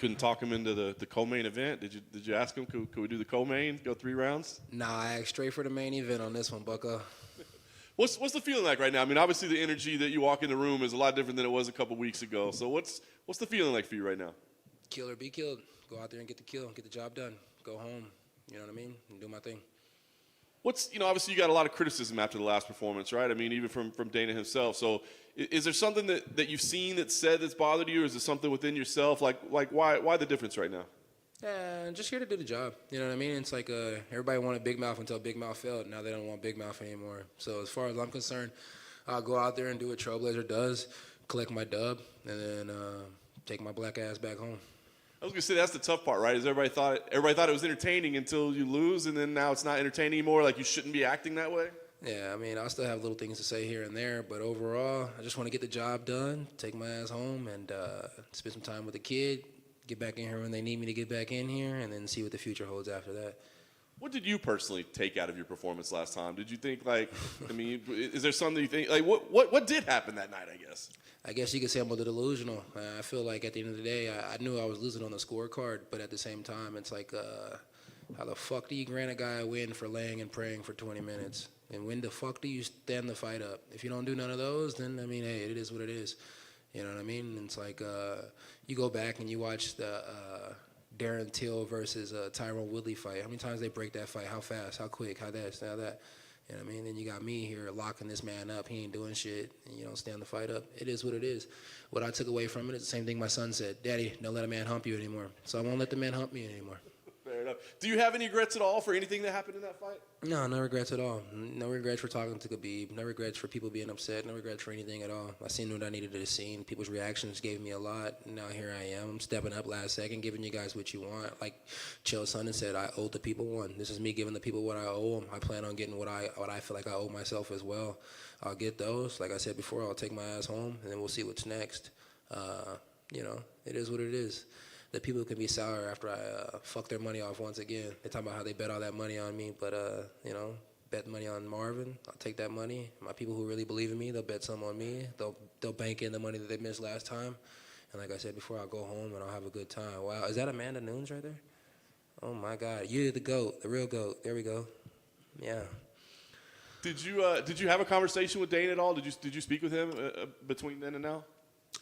couldn't talk him into the co-main event? Did you ask him, could we do the co-main, go 3 rounds? Nah, I asked straight for the main event on this one, bucko. What's the feeling like right now? I mean, obviously the energy that you walk in the room is a lot different than it was a couple weeks ago. So what's the feeling like for you right now? Kill or be killed. Go out there and get the kill, get the job done. Go home, you know what I mean, and do my thing. Obviously you got a lot of criticism after the last performance, right? I mean, even from Dana himself. So is there something that you've seen that's bothered you, or is it something within yourself? Like why the difference right now? Just here to do the job. You know what I mean? It's like everybody wanted Big Mouth until Big Mouth failed. Now they don't want Big Mouth anymore. So as far as I'm concerned, I'll go out there and do what Trailblazer does, collect my dub, and then take my black ass back home. I was gonna say that's the tough part, right? Is everybody thought it was entertaining until you lose, and then now it's not entertaining anymore. Like you shouldn't be acting that way. Yeah, I mean, I'll still have little things to say here and there, but overall, I just want to get the job done, take my ass home, and spend some time with the kid. Get back in here when they need me to get back in here, and then see what the future holds after that. What did you personally take out of your performance last time? Did you think is there something you think what did happen that night? I guess you could say I'm a little delusional. I feel like at the end of the day, I knew I was losing on the scorecard, but at the same time, it's like, how the fuck do you grant a guy a win for laying and praying for 20 minutes? And when the fuck do you stand the fight up? If you don't do none of those, then, I mean, hey, it is what it is. You know what I mean? And it's like you go back and you watch the Darren Till versus Tyrone Woodley fight. How many times they break that fight? How fast? How quick? How this? How that? You know what I mean? Then you got me here locking this man up. He ain't doing shit. And you don't stand the fight up. It is what it is. What I took away from it is the same thing my son said. Daddy, don't let a man hump you anymore. So I won't let the man hump me anymore. Fair enough. Do you have any regrets at all for anything that happened in that fight? No regrets at all. No regrets for talking to Khabib. No regrets for people being upset. No regrets for anything at all. I seen what I needed to see. People's reactions gave me a lot. Now here I am. I'm stepping up last second, giving you guys what you want. Like Chael Sonnen said, I owe the people one. This is me giving the people what I owe them. I plan on getting what I feel like I owe myself as well. I'll get those. Like I said before, I'll take my ass home, and then we'll see what's next. It is what it is. The people can be sour after I fuck their money off once again. They talk about how they bet all that money on me, but bet money on Marvin. I'll take that money. My people who really believe in me, they'll bet some on me. They'll bank in the money that they missed last time. And like I said before, I'll go home and I'll have a good time. Wow, is that Amanda Nunes right there? Oh my God, you're the GOAT, the real GOAT. There we go. Yeah. Did you have a conversation with Dana at all? Did you speak with him between then and now?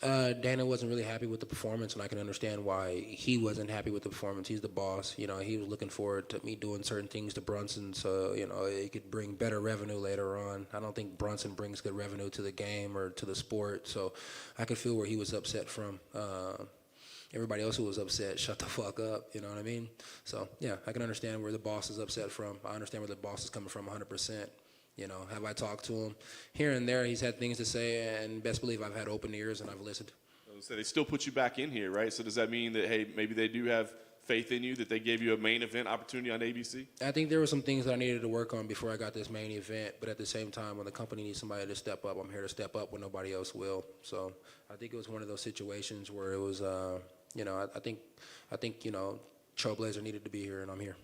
Dana wasn't really happy with the performance, and I can understand why he wasn't happy with the performance. He's the boss. He was looking forward to me doing certain things to Brunson so, it could bring better revenue later on. I don't think Brunson brings good revenue to the game or to the sport, so I could feel where he was upset from. Everybody else who was upset, shut the fuck up, you know what I mean? So, yeah, I can understand where the boss is upset from. I understand where the boss is coming from 100%. Have I talked to him? Here and there, he's had things to say, and best believe I've had open ears and I've listened. So they still put you back in here, right? So does that mean that, hey, maybe they do have faith in you, that they gave you a main event opportunity on ABC? I think there were some things that I needed to work on before I got this main event, but at the same time, when the company needs somebody to step up, I'm here to step up when nobody else will. So I think it was one of those situations where it was, I think Trailblazer needed to be here, and I'm here.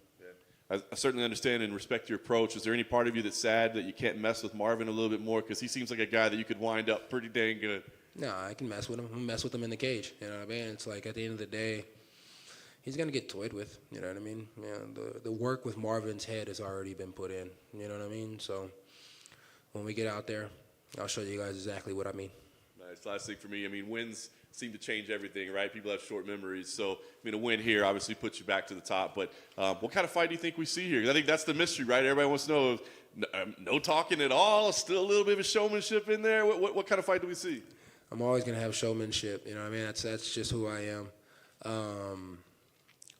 I certainly understand and respect your approach. Is there any part of you that's sad that you can't mess with Marvin a little bit more? Because he seems like a guy that you could wind up pretty dang good. No, I can mess with him. I'm mess with him in the cage. You know what I mean? It's like at the end of the day, he's going to get toyed with. You know what I mean? The work with Marvin's head has already been put in. You know what I mean? So when we get out there, I'll show you guys exactly what I mean. Nice. Last thing for me, wins seem to change everything, right? People have short memories. So, a win here obviously puts you back to the top. But what kind of fight do you think we see here? 'Cause I think that's the mystery, right? Everybody wants to know, no talking at all, still a little bit of a showmanship in there. What kind of fight do we see? I'm always going to have showmanship. You know what I mean? That's just who I am.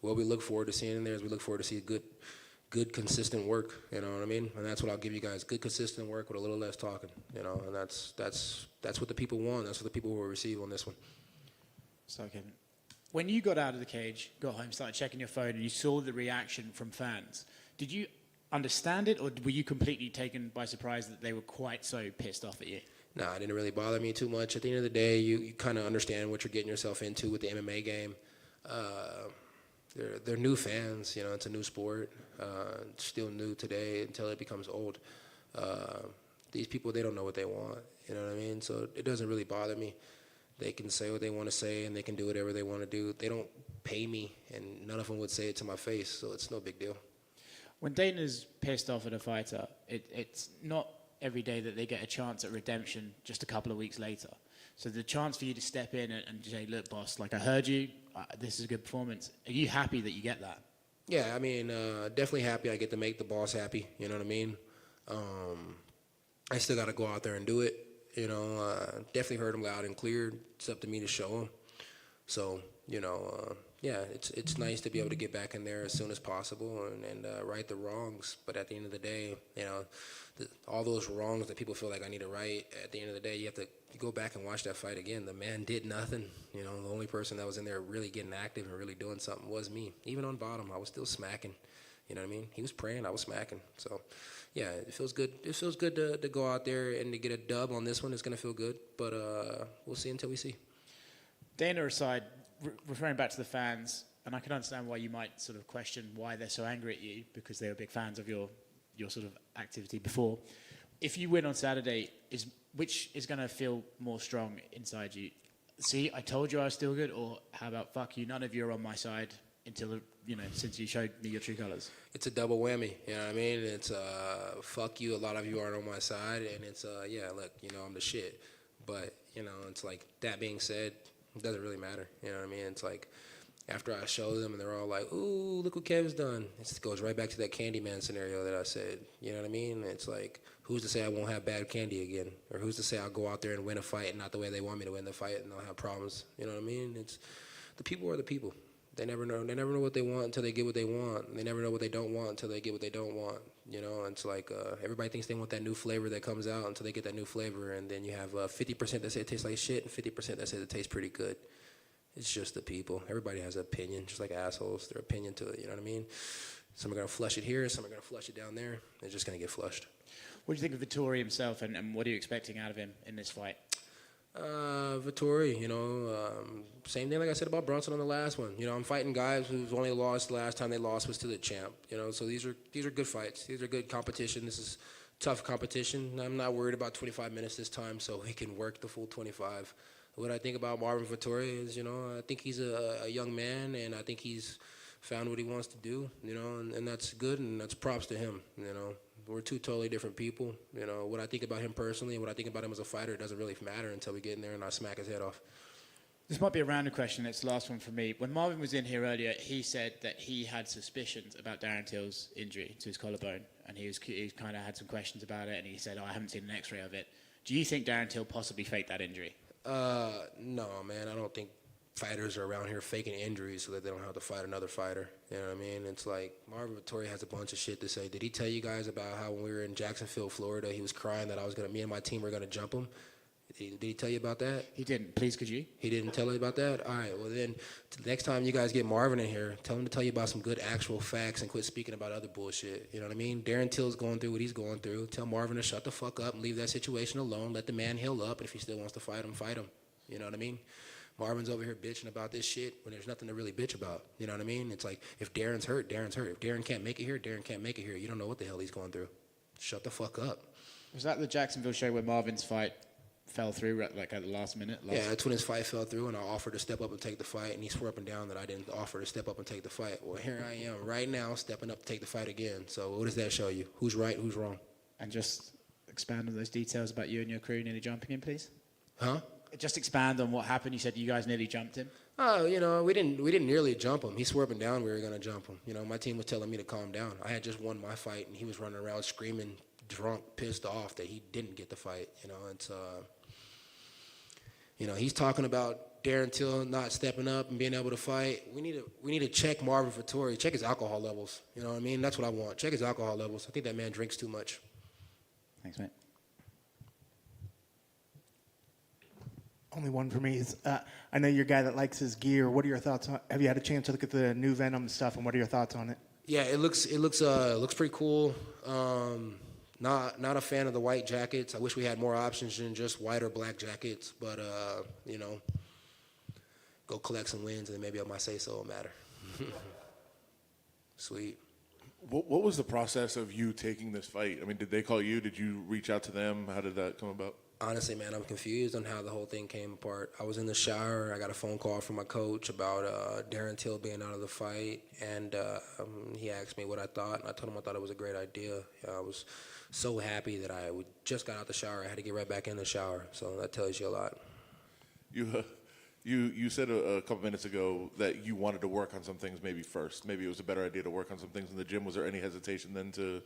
What we look forward to seeing in there is we look forward to see good, consistent work. You know what I mean? And that's what I'll give you guys: good, consistent work with a little less talking. And that's what the people want. That's what the people will receive on this one. So, Kevin, when you got out of the cage, got home, started checking your phone, and you saw the reaction from fans, did you understand it, or were you completely taken by surprise that they were quite so pissed off at you? No, it didn't really bother me too much. At the end of the day, you kind of understand what you're getting yourself into with the MMA game. They're new fans. It's a new sport. It's still new today until it becomes old. These people, they don't know what they want. You know what I mean? So it doesn't really bother me. They can say what they want to say, and they can do whatever they want to do. They don't pay me, and none of them would say it to my face, so it's no big deal. When Dana's pissed off at a fighter, it's not every day that they get a chance at redemption just a couple of weeks later. So the chance for you to step in and say, look, boss, like I heard you, this is a good performance. Are you happy that you get that? Yeah, I mean, definitely happy I get to make the boss happy, you know what I mean? I still got to go out there and do it, you know. Definitely heard him loud and clear. It's up to me to show him. So, you know, yeah, it's nice to be able to get back in there as soon as possible and right the wrongs. But at the end of the day, you know, all those wrongs that people feel like I need to right, at the end of the day, you have to go back and watch that fight again. The man did nothing. You know, the only person that was in there really getting active and really doing something was me. Even on bottom, I was still smacking. You know what I mean? He was praying, I was smacking. So, yeah, it feels good. It feels good to go out there and to get a dub on this one. It's going to feel good. But we'll see until we see. Dana aside, referring back to the fans, and I can understand why you might sort of question why they're so angry at you, because they were big fans of your sort of activity before. If you win on Saturday, which is going to feel more strong inside you? See, I told you I was still good, or how about fuck you, none of you are on my side until, you know, since you showed me your true colors? It's a double whammy, you know what I mean? It's fuck you, a lot of you aren't on my side, and it's yeah, look, you know, I'm the shit. But, you know, it's like, that being said, it doesn't really matter, you know what I mean? It's like, after I show them and they're all like, ooh, look what Kev's done. It goes right back to that Candyman scenario that I said, you know what I mean? It's like, who's to say I won't have bad candy again? Or who's to say I'll go out there and win a fight and not the way they want me to win the fight and I'll have problems, you know what I mean? It's, the people are the people. They never know what they want until they get what they want. They never know what they don't want until they get what they don't want. You know, it's like everybody thinks they want that new flavor that comes out until they get that new flavor, and then you have 50% that say it tastes like shit and 50% that says it tastes pretty good. It's just the people. Everybody has an opinion, just like assholes. Their opinion to it, you know what I mean? Some are going to flush it here, some are going to flush it down there. They're just going to get flushed. What do you think of Vettori himself, and what are you expecting out of him in this fight? Vettori, you know, same thing like I said about Brunson on the last one. You know, I'm fighting guys who've only lost, the last time they lost was to the champ. You know, so these are good fights. These are good competition. This is tough competition. I'm not worried about 25 minutes this time, so he can work the full 25. What I think about Marvin Vettori is, you know, I think he's a young man, and I think he's found what he wants to do, you know, and that's good, and that's props to him, you know. We're two totally different people. You know, what I think about him personally and what I think about him as a fighter, it doesn't really matter until we get in there and I smack his head off. This might be a random question. It's the last one for me. When Marvin was in here earlier, he said that he had suspicions about Darren Till's injury to his collarbone, and he kind of had some questions about it, and he said, I haven't seen an X-ray of it. Do you think Darren Till possibly faked that injury? No, man. I don't think fighters are around here faking injuries so that they don't have to fight another fighter. You know what I mean? It's like Marvin Vettori has a bunch of shit to say. Did he tell you guys about how when we were in Jacksonville, Florida, he was crying that me and my team were gonna jump him? Did he tell you about that? He didn't. Please, could you? He didn't tell you about that? All right. Well, then the next time you guys get Marvin in here, tell him to tell you about some good actual facts and quit speaking about other bullshit. You know what I mean? Darren Till's going through what he's going through. Tell Marvin to shut the fuck up and leave that situation alone. Let the man heal up, and if he still wants to fight him, fight him. You know what I mean? Marvin's over here bitching about this shit when there's nothing to really bitch about. You know what I mean? It's like, if Darren's hurt, Darren's hurt. If Darren can't make it here, Darren can't make it here. You don't know what the hell he's going through. Shut the fuck up. Was that the Jacksonville show where Marvin's fight fell through, like at the last minute? Yeah, that's when his fight fell through, and I offered to step up and take the fight, and he swore up and down that I didn't offer to step up and take the fight. Well, here I am right now stepping up to take the fight again. So what does that show you? Who's right, who's wrong? And just expand on those details about you and your crew nearly jumping him, please. Huh? Just expand on what happened. You said you guys nearly jumped him. Oh, you know, we didn't nearly jump him. He swore up and down we were gonna jump him. You know, my team was telling me to calm down. I had just won my fight, and he was running around screaming, drunk, pissed off that he didn't get the fight. You know, it's you know, he's talking about Darren Till not stepping up and being able to fight. We need to check Marvin Vettori, check his alcohol levels. You know what I mean? That's what I want. Check his alcohol levels. I think that man drinks too much. Thanks, mate. Only one for me is, I know you're a guy that likes his gear. What are your thoughts on, have you had a chance to look at the new Venom stuff, and what are your thoughts on it? Yeah, it looks pretty cool. Not a fan of the white jackets. I wish we had more options than just white or black jackets, but you know, go collect some wins and then maybe my say-so will matter. Sweet. What was the process of you taking this fight? I mean, did they call you? Did you reach out to them? How did that come about? Honestly, man, I'm confused on how the whole thing came apart. I was in the shower. I got a phone call from my coach about Darren Till being out of the fight, and he asked me what I thought, and I told him I thought it was a great idea. I was so happy that I just got out the shower. I had to get right back in the shower, so that tells you a lot. You said a couple minutes ago that you wanted to work on some things maybe first. Maybe it was a better idea to work on some things in the gym. Was there any hesitation then to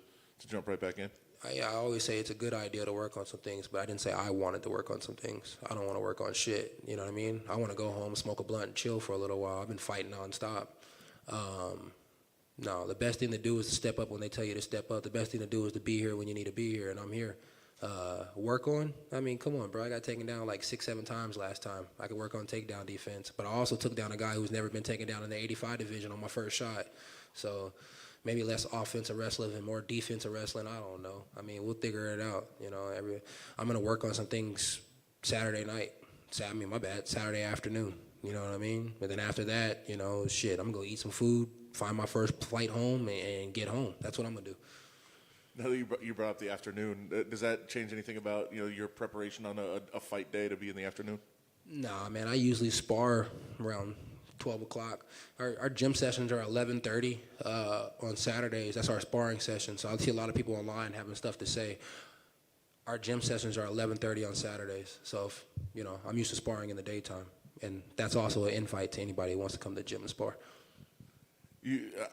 jump right back in? I always say it's a good idea to work on some things, but I didn't say I wanted to work on some things. I don't want to work on shit, you know what I mean? I want to go home, smoke a blunt, and chill for a little while. I've been fighting nonstop. No, the best thing to do is to step up when they tell you to step up. The best thing to do is to be here when you need to be here, and I'm here. Work on? I mean, come on, bro. I got taken down like 6-7 times last time. I could work on takedown defense, but I also took down a guy who's never been taken down in the 85 division on my first shot. So maybe less offensive wrestling and more defensive wrestling. I don't know. I mean, we'll figure it out. You know, I'm gonna work on some things Saturday night. Saturday afternoon. You know what I mean? But then after that, you know, shit, I'm gonna go eat some food, find my first flight home, and get home. That's what I'm gonna do. Now that you brought up the afternoon, does that change anything about your preparation on a fight day to be in the afternoon? Nah, man, I usually spar around 12 o'clock. Our gym sessions are 11:30 on Saturdays. That's our sparring session. So I see a lot of people online having stuff to say. Our gym sessions are 11:30 on Saturdays. So, I'm used to sparring in the daytime. And that's also an invite to anybody who wants to come to the gym and spar.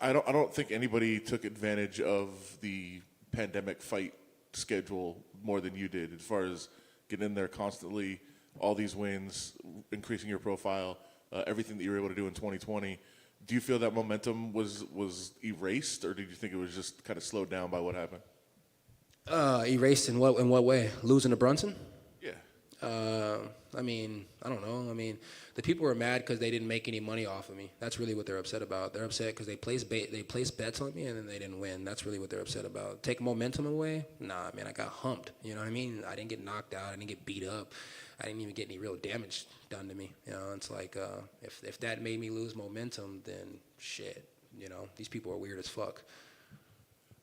I don't think anybody took advantage of the pandemic fight schedule more than you did, as far as getting in there constantly, all these wins, increasing your profile, everything that you were able to do in 2020. Do you feel that momentum was erased, or did you think it was just kind of slowed down by what happened? Erased in what way? Losing to Brunson? Yeah. I don't know. The people were mad because they didn't make any money off of me. That's really what they're upset about. They're upset because they placed bets on me and then they didn't win. That's really what they're upset about. Take momentum away? Nah, man, I got humped. You know what I mean? I didn't get knocked out. I didn't get beat up. I didn't even get any real damage done to me. It's like if that made me lose momentum, then shit. These people are weird as fuck.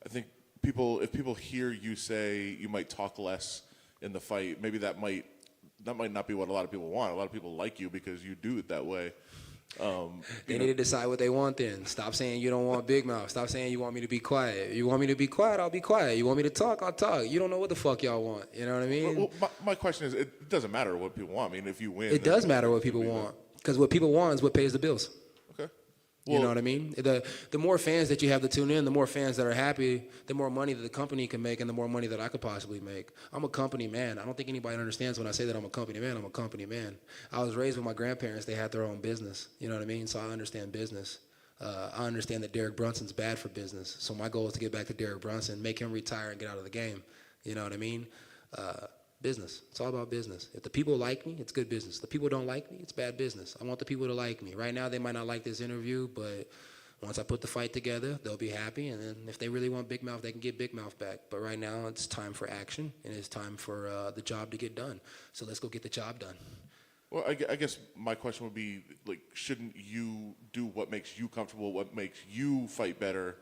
I think if people hear you say you might talk less in the fight, maybe that might not be what a lot of people want. A lot of people like you because you do it that way. They need to decide what they want then. Stop saying you don't want big mouth. Stop saying you want me to be quiet. You want me to be quiet, I'll be quiet. You want me to talk, I'll talk. You don't know what the fuck y'all want. You know what I mean? Well, my question is, it doesn't matter what people want. I mean, if you win. It does matter what people want. Because what people want is what pays the bills. Okay. You know what I mean? The more fans that you have to tune in, the more fans that are happy, the more money that the company can make and the more money that I could possibly make. I'm a company man. I don't think anybody understands when I say that I'm a company man. I'm a company man. I was raised with my grandparents. They had their own business. You know what I mean? So I understand business. I understand that Derek Brunson's bad for business. So my goal is to get back to Derek Brunson, make him retire and get out of the game. You know what I mean? Business. It's all about business. If the people like me, it's good business. The people don't like me, it's bad business. I want the people to like me. Right now, they might not like this interview, but once I put the fight together, they'll be happy. And then if they really want Big Mouth, they can get Big Mouth back. But right now, it's time for action, and it's time for the job to get done. So let's go get the job done. Well, I guess my question would be, shouldn't you do what makes you comfortable, what makes you fight better,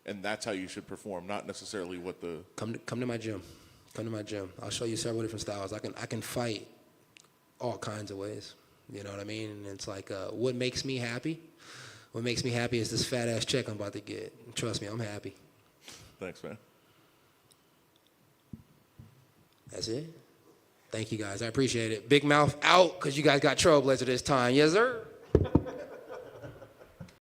and that's how you should perform, not necessarily what the... Come to my gym. Come to my gym. I'll show you several different styles. I can fight all kinds of ways. You know what I mean? And it's like, what makes me happy? What makes me happy is this fat ass check I'm about to get. Trust me, I'm happy. Thanks, man. That's it. Thank you guys. I appreciate it. Big Mouth out because you guys got Trailblazer this time. Yes, sir.